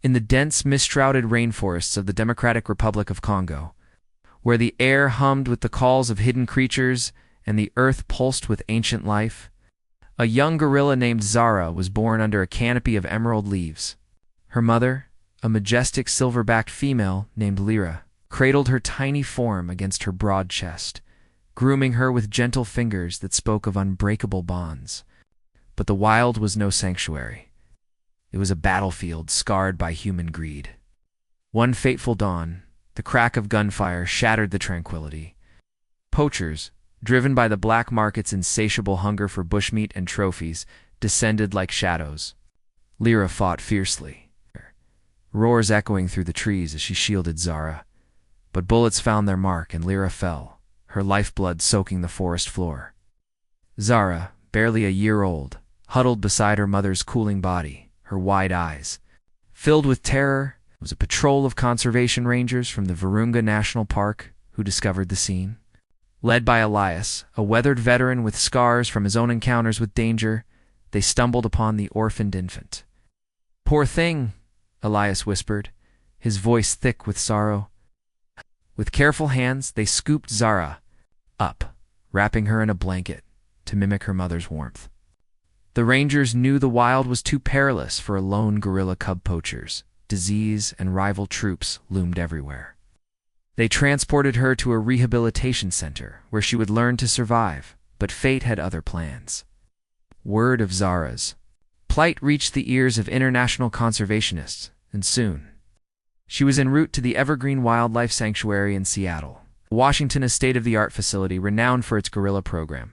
in the dense, mist-shrouded rainforests of the Democratic Republic of Congo, where the air hummed with the calls of hidden creatures and the earth pulsed with ancient life, a young gorilla named Zara was born under a canopy of emerald leaves. Her mother, a majestic silver-backed female named Lyra, cradled her tiny form against her broad chest, grooming her with gentle fingers that spoke of unbreakable bonds. But the wild was no sanctuary. It was a battlefield scarred by human greed. One fateful dawn, the crack of gunfire shattered the tranquility. Poachers, driven by the black market's insatiable hunger for bushmeat and trophies, descended like shadows. Lyra fought fiercely, roars echoing through the trees as she shielded Zara. But bullets found their mark and Lyra fell, her lifeblood soaking the forest floor. Zara, barely a year old, huddled beside her mother's cooling body, her wide eyes filled with terror. It was a patrol of conservation rangers from the Virunga National Park who discovered the scene. Led by Elias, a weathered veteran with scars from his own encounters with danger, they stumbled upon the orphaned infant. "Poor thing," Elias whispered, his voice thick with sorrow. With careful hands, they scooped Zara up, wrapping her in a blanket to mimic her mother's warmth. The rangers knew the wild was too perilous for lone gorilla cub poachers. Disease and rival troops loomed everywhere. They transported her to a rehabilitation center where she would learn to survive, but fate had other plans. Word of Zara's plight reached the ears of international conservationists, and soon she was en route to the Evergreen Wildlife Sanctuary in Seattle, Washington, a state-of-the-art facility renowned for its gorilla program.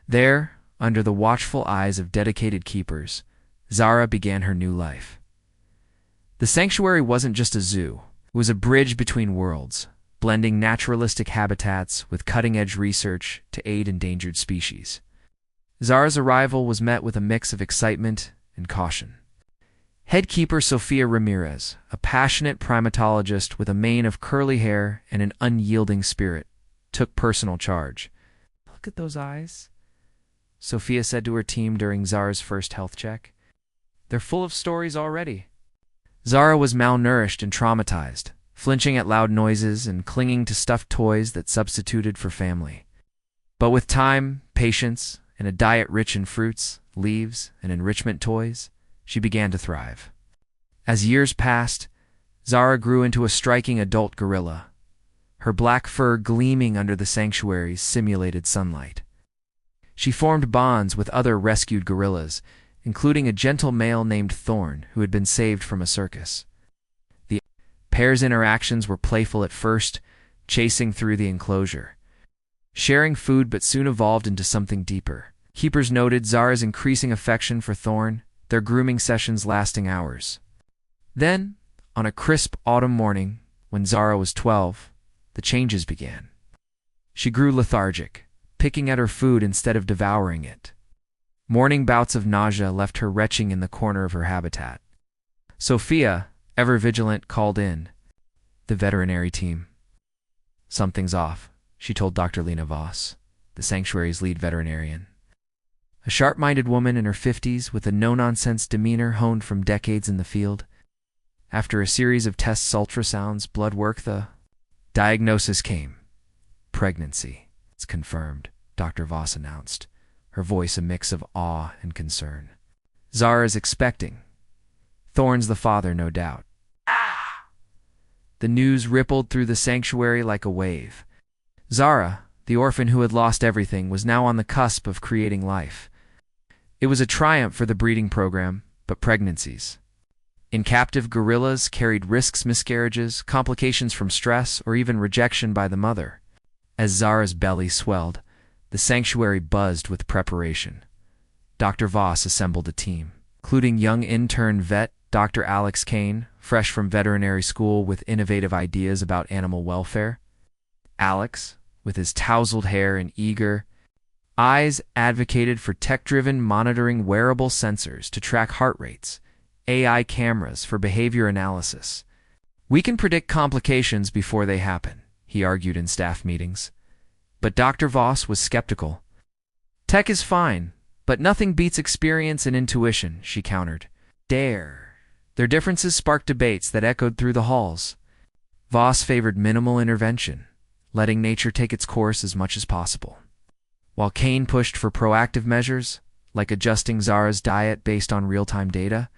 There, under the watchful eyes of dedicated keepers, Zara began her new life. The sanctuary wasn't just a zoo. It was a bridge between worlds, blending naturalistic habitats with cutting-edge research to aid endangered species. Zara's arrival was met with a mix of excitement and caution. Head keeper Sofia Ramirez, a passionate primatologist with a mane of curly hair and an unyielding spirit, took personal charge. "Look at those eyes," Sofia said to her team during Zara's first health check. "They're full of stories already." Zara was malnourished and traumatized, flinching at loud noises and clinging to stuffed toys that substituted for family. But with time, patience, and a diet rich in fruits, leaves, and enrichment toys, she began to thrive. As years passed, Zara grew into a striking adult gorilla, her black fur gleaming under the sanctuary's simulated sunlight. She formed bonds with other rescued gorillas, including a gentle male named Thorn who had been saved from a circus. The pair's interactions were playful at first, chasing through the enclosure, sharing food, but soon evolved into something deeper. Keepers noted Zara's increasing affection for Thorn, their grooming sessions lasting hours. Then, on a crisp autumn morning, when Zara was 12, the changes began. She grew lethargic, picking at her food instead of devouring it. Morning bouts of nausea left her retching in the corner of her habitat. Sophia, ever vigilant, called in the veterinary team. "Something's off," she told Dr. Lena Voss, the sanctuary's lead veterinarian. A sharp-minded woman in her 50s with a no-nonsense demeanor honed from decades in the field. After a series of tests, ultrasounds, blood work, the diagnosis came. "Pregnancy. It's confirmed," Dr. Voss announced, her voice a mix of awe and concern. "Zara's expecting. Thorn's the father, no doubt." The news rippled through the sanctuary like a wave. Zara, the orphan who had lost everything, was now on the cusp of creating life. It was a triumph for the breeding program, but pregnancies in captive gorillas carried risks: miscarriages, complications from stress, or even rejection by the mother. As Zara's belly swelled, the sanctuary buzzed with preparation. Dr. Voss assembled a team, including young intern vet Dr. Alex Kane, fresh from veterinary school with innovative ideas about animal welfare. Alex, with his tousled hair and eager eyes, advocated for tech-driven monitoring, wearable sensors to track heart rates, AI cameras for behavior analysis. "We can predict complications before they happen," he argued in staff meetings. But Dr. Voss was skeptical. "Tech is fine, but nothing beats experience and intuition," she countered. Their differences sparked debates that echoed through the halls. Voss favored minimal intervention, letting nature take its course as much as possible, while Kane pushed for proactive measures, like adjusting Zara's diet based on real-time data.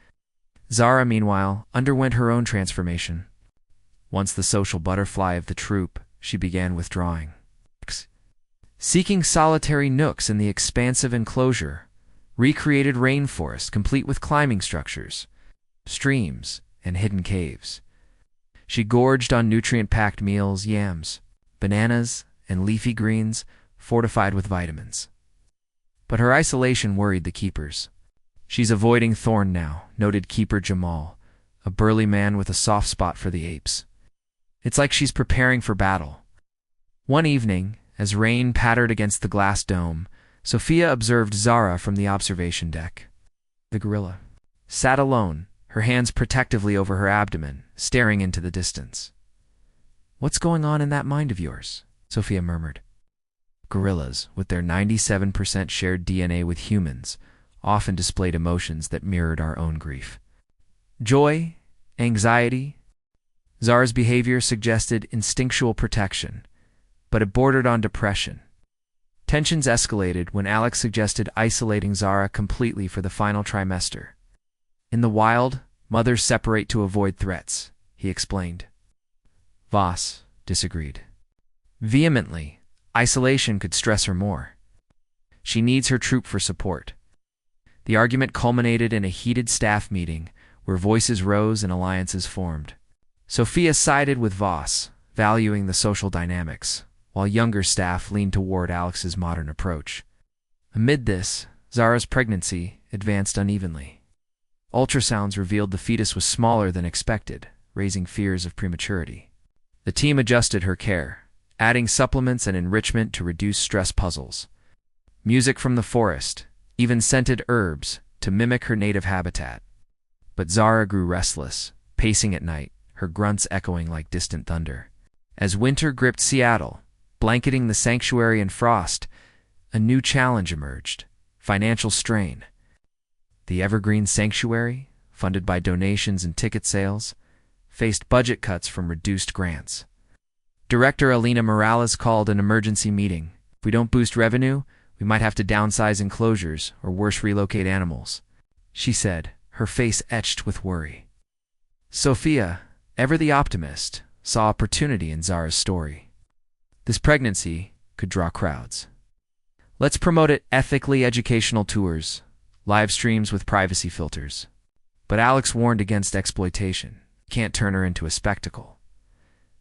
Zara, meanwhile, underwent her own transformation. Once the social butterfly of the troop, she began withdrawing, seeking solitary nooks in the expansive enclosure, recreated rainforest complete with climbing structures, streams, and hidden caves. She gorged on nutrient-packed meals, yams, bananas, and leafy greens fortified with vitamins. But her isolation worried the keepers. "She's avoiding Thorn now," noted Keeper Jamal, a burly man with a soft spot for the apes. "It's like she's preparing for battle." One evening, as rain pattered against the glass dome, Sophia observed Zara from the observation deck. The gorilla sat alone, her hands protectively over her abdomen, staring into the distance. "What's going on in that mind of yours?" Sophia murmured. Gorillas, with their 97% shared DNA with humans, often displayed emotions that mirrored our own grief. Joy, anxiety. Zara's behavior suggested instinctual protection, but it bordered on depression. Tensions escalated when Alex suggested isolating Zara completely for the final trimester. "In the wild, mothers separate to avoid threats," he explained. Voss disagreed. Vehemently, isolation could stress her more. She needs her troop for support. The argument culminated in a heated staff meeting where voices rose and alliances formed. Sophia sided with Voss, valuing the social dynamics, while younger staff leaned toward Alex's modern approach. Amid this, Zara's pregnancy advanced unevenly. Ultrasounds revealed the fetus was smaller than expected, raising fears of prematurity. The team adjusted her care, adding supplements and enrichment to reduce stress puzzles. Music from the forest, even scented herbs to mimic her native habitat. But Zara grew restless, pacing at night, her grunts echoing like distant thunder. As winter gripped Seattle, blanketing the sanctuary in frost, a new challenge emerged: financial strain. The Evergreen Sanctuary, funded by donations and ticket sales, faced budget cuts from reduced grants. Director Alina Morales called an emergency meeting. "If we don't boost revenue, we might have to downsize enclosures or worse, relocate animals," she said, her face etched with worry. Sophia, ever the optimist, saw opportunity in Zara's story. This pregnancy could draw crowds. "Let's promote it ethically, educational tours, live streams with privacy filters." But Alex warned against exploitation. Can't turn her into a spectacle.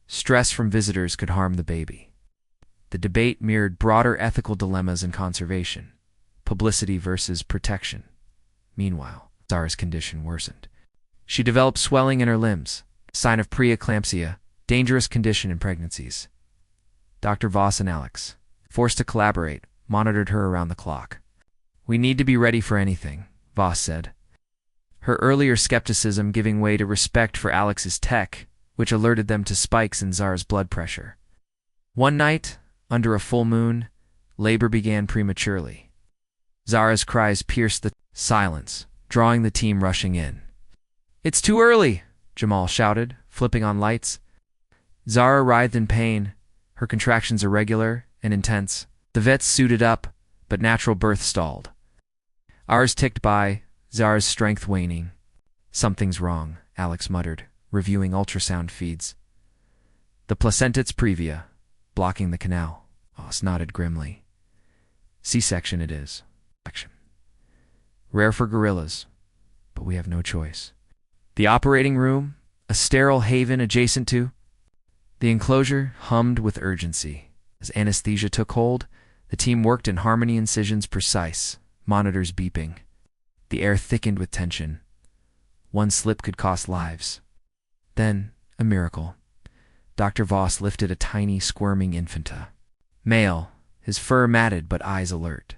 Stress from visitors could harm the baby. The debate mirrored broader ethical dilemmas in conservation: publicity versus protection. Meanwhile, Zara's condition worsened. She developed swelling in her limbs, sign of preeclampsia, dangerous condition in pregnancies. Dr. Voss and Alex, forced to collaborate, monitored her around the clock. "We need to be ready for anything," Voss said, her earlier skepticism giving way to respect for Alex's tech, which alerted them to spikes in Zara's blood pressure. One night, under a full moon, labor began prematurely. Zara's cries pierced the silence, drawing the team rushing in. "It's too early!" Jamal shouted, flipping on lights. Zara writhed in pain, her contractions irregular and intense. The vets suited up, but natural birth stalled. Hours ticked by, Zara's strength waning. "Something's wrong," Alex muttered, reviewing ultrasound feeds. "The placenta's previa, blocking the canal," Voss nodded grimly. "C-section it is. Rare for gorillas, but we have no choice." The operating room, a sterile haven adjacent to the enclosure, hummed with urgency. As anesthesia took hold, the team worked in harmony, incisions precise, monitors beeping. The air thickened with tension. One slip could cost lives. Then, a miracle. Dr. Voss lifted a tiny, squirming infanta. Male, his fur matted but eyes alert.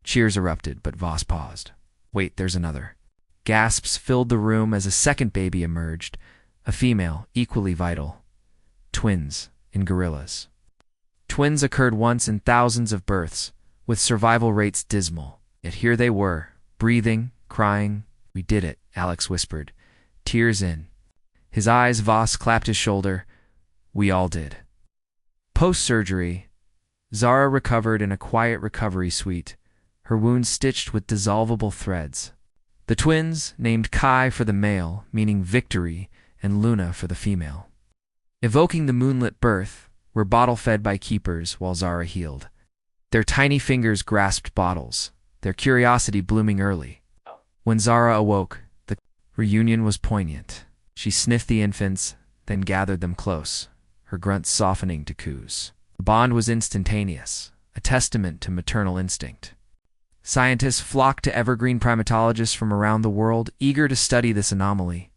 Cheers erupted, but Voss paused. "Wait, there's another." Gasps filled the room as a second baby emerged, a female, equally vital. Twins in gorillas. Twins occurred once in thousands of births, with survival rates dismal. Yet here they were, breathing, crying. "We did it," Alex whispered, tears in his eyes. Voss clapped his shoulder. We all did. Post-surgery, Zara recovered in a quiet recovery suite, her wounds stitched with dissolvable threads. The twins, named Kai for the male, meaning victory, and Luna for the female, evoking the moonlit birth, were bottle-fed by keepers while Zara healed. Their tiny fingers grasped bottles, their curiosity blooming early. When Zara awoke, the reunion was poignant. She sniffed the infants, then gathered them close, her grunts softening to coos. The bond was instantaneous, a testament to maternal instinct. Scientists flocked to Evergreen primatologists from around the world, eager to study this anomaly.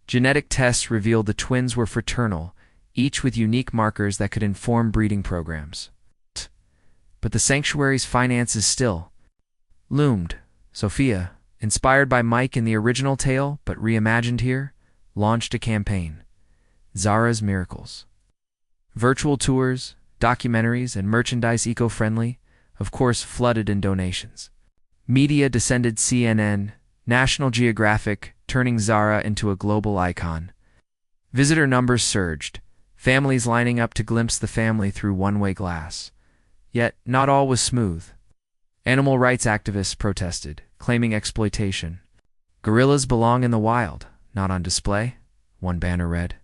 Genetic tests revealed the twins were fraternal, each with unique markers that could inform breeding programs. But the sanctuary's finances still loomed. Sophia, inspired by Mike in the original tale but reimagined here, launched a campaign, Zara's Miracles. Virtual tours, documentaries, and merchandise eco-friendly, of course, flooded in donations. Media descended CNN, National Geographic, turning Zara into a global icon. Visitor numbers surged, families lining up to glimpse the family through one-way glass. Yet, not all was smooth. Animal rights activists protested, claiming exploitation. Gorillas belong in the wild, not on display, one banner read.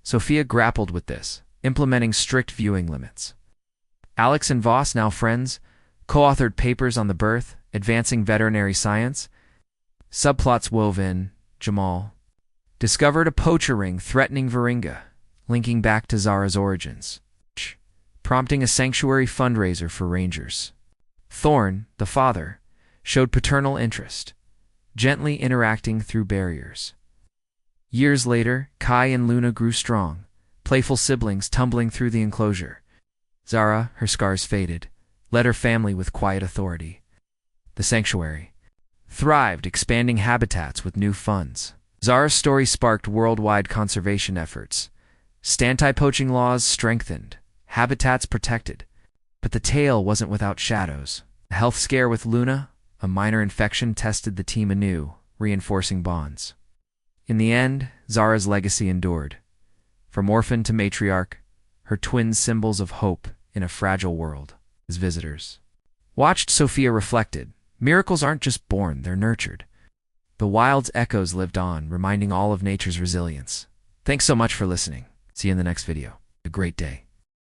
Sophia grappled with this, implementing strict viewing limits. Alex and Voss, now friends, co-authored papers on the birth, advancing veterinary science. Subplots wove in. Jamal discovered a poacher ring threatening Varinga, linking back to Zara's origins, prompting a sanctuary fundraiser for rangers. Thorn, the father, showed paternal interest, gently interacting through barriers. Years later, Kai and Luna grew strong, playful siblings tumbling through the enclosure. Zara, her scars faded, led her family with quiet authority. The sanctuary thrived, expanding habitats with new funds. Zara's story sparked worldwide conservation efforts. Anti-poaching laws strengthened, habitats protected. But the tale wasn't without shadows. A health scare with Luna, a minor infection, tested the team anew, reinforcing bonds. In the end, Zara's legacy endured. From orphan to matriarch, her twins symbols of hope in a fragile world. As visitors watched, Sophia reflected, miracles aren't just born, they're nurtured. The wild's echoes lived on, reminding all of nature's resilience. Thanks so much for listening. See you in the next video. A great day.